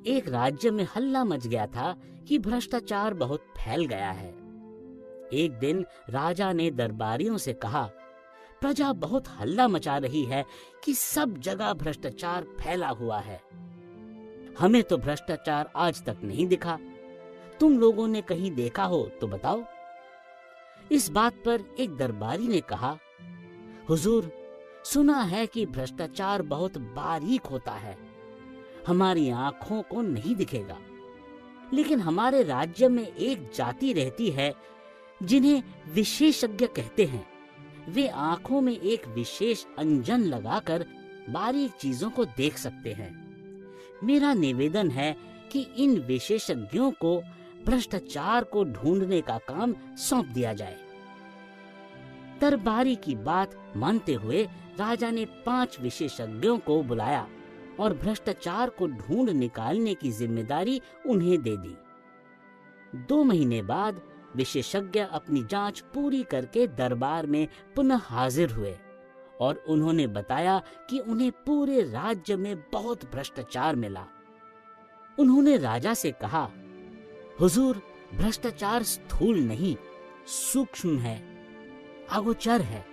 एक राज्य में हल्ला मच गया था कि भ्रष्टाचार बहुत फैल गया है। एक दिन राजा ने दरबारियों से कहा, प्रजा बहुत हल्ला मचा रही है कि सब जगह भ्रष्टाचार फैला हुआ है। हमें तो भ्रष्टाचार आज तक नहीं दिखा। तुम लोगों ने कहीं देखा हो तो बताओ। इस बात पर एक दरबारी ने कहा, हुजूर, सुना है कि भ्रष्टाचार बहुत बारीक होता है, हमारी आंखों को नहीं दिखेगा। लेकिन हमारे राज्य में एक जाति रहती है जिन्हें विशेषज्ञ कहते हैं। वे आंखों में एक विशेष अंजन लगाकर बारीक चीजों को देख सकते हैं। मेरा निवेदन है कि इन विशेषज्ञों को भ्रष्टाचार को ढूंढने का काम सौंप दिया जाए। दरबारी की बात मानते हुए राजा ने 5 विशेषज्ञों को बुलाया और भ्रष्टाचार को ढूंढ निकालने की जिम्मेदारी उन्हें दे दी। 2 महीने बाद विशेषज्ञ अपनी जांच पूरी करके दरबार में पुनः हाजिर हुए और उन्होंने बताया कि उन्हें पूरे राज्य में बहुत भ्रष्टाचार मिला। उन्होंने राजा से कहा, हुजूर, भ्रष्टाचार स्थूल नहीं, सूक्ष्म है, अगोचर है।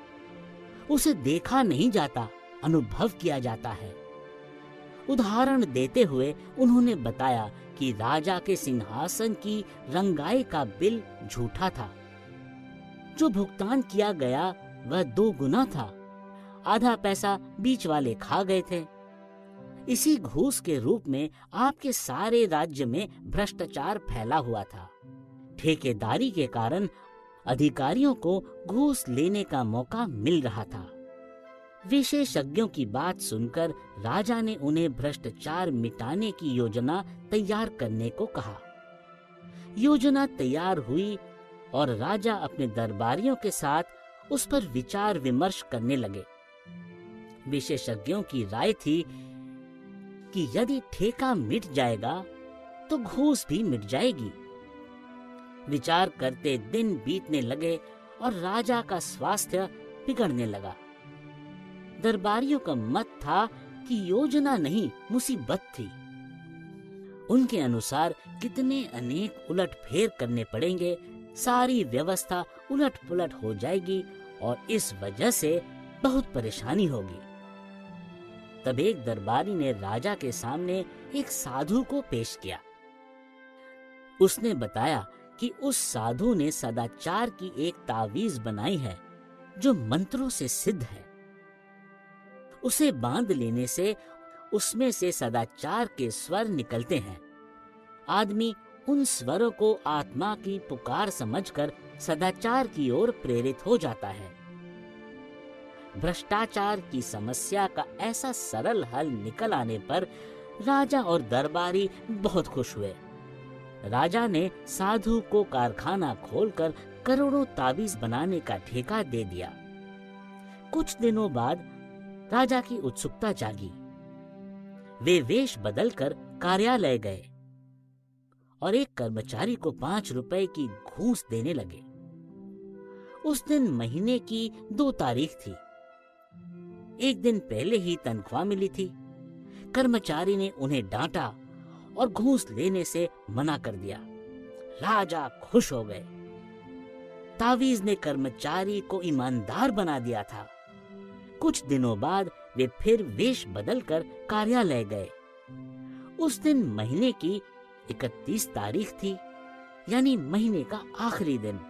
उसे देखा नहीं जाता, अनुभव किया जाता है। उदाहरण देते हुए उन्होंने बताया कि राजा के सिंहासन की रंगाई का बिल झूठा था। जो भुगतान किया गया वह 2 गुना था। आधा पैसा बीच वाले खा गए थे। इसी घूस के रूप में आपके सारे राज्य में भ्रष्टाचार फैला हुआ था। ठेकेदारी के कारण अधिकारियों को घूस लेने का मौका मिल रहा था। विशेषज्ञों की बात सुनकर राजा ने उन्हें भ्रष्टाचार मिटाने की योजना तैयार करने को कहा। योजना तैयार हुई और राजा अपने दरबारियों के साथ उस पर विचार विमर्श करने लगे। विशेषज्ञों की राय थी कि यदि ठेका मिट जाएगा तो घूस भी मिट जाएगी। विचार करते दिन बीतने लगे और राजा का स्वास्थ्य बिगड़ने लगा। दरबारियों का मत था कि योजना नहीं, मुसीबत थी। उनके अनुसार कितने अनेक उलटफेर करने पड़ेंगे, सारी व्यवस्था उलट-पुलट हो जाएगी और इस वजह से बहुत परेशानी होगी। तब एक दरबारी ने राजा के सामने एक साधु को पेश किया। उसने बताया कि उस साधु ने सदाचार की एक तावीज बनाई है जो मंत्रों से सिद्ध है। उसे बांध लेने से उसमें से सदाचार के स्वर निकलते हैं। आदमी उन स्वरों को आत्मा की पुकार समझकर सदाचार की ओर प्रेरित हो जाता है। भ्रष्टाचार की समस्या का ऐसा सरल हल निकल आने पर राजा और दरबारी बहुत खुश हुए। राजा ने साधु को कारखाना खोलकर करोड़ों ताबीज बनाने का ठेका दे दिया। कुछ दिनों बाद राजा की उत्सुकता जागी। वे वेश बदलकर कार्यालय गए और एक कर्मचारी को 5 रुपए की घूस देने लगे। उस दिन महीने की 2 तारीख थी। एक दिन पहले ही तनख्वाह मिली थी। कर्मचारी ने उन्हें डांटा और घूस लेने से मना कर दिया। राजा खुश हो गए। तावीज ने कर्मचारी को ईमानदार बना दिया था। कुछ दिनों बाद वे फिर वेश बदलकर कार्यालय गए। उस दिन महीने की 31 तारीख थी, यानी महीने का आखिरी दिन।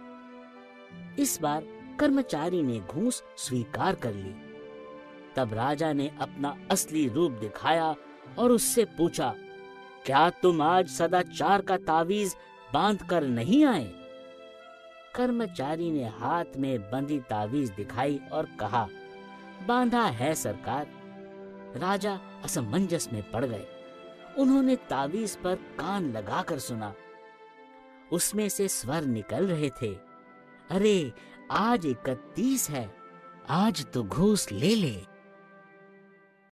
इस बार कर्मचारी ने घूस स्वीकार कर ली। तब राजा ने अपना असली रूप दिखाया और उससे पूछा, क्या तुम आज सदाचार का तावीज बांध कर नहीं आए? कर्मचारी ने हाथ में बंधी तावीज दिखाई और कहा, बांधा है सरकार। राजा असमंजस में पड़ गए। उन्होंने तावीज पर कान लगाकर सुना। उसमें से स्वर निकल रहे थे, अरे आज 31 है, आज तो घूस ले ले।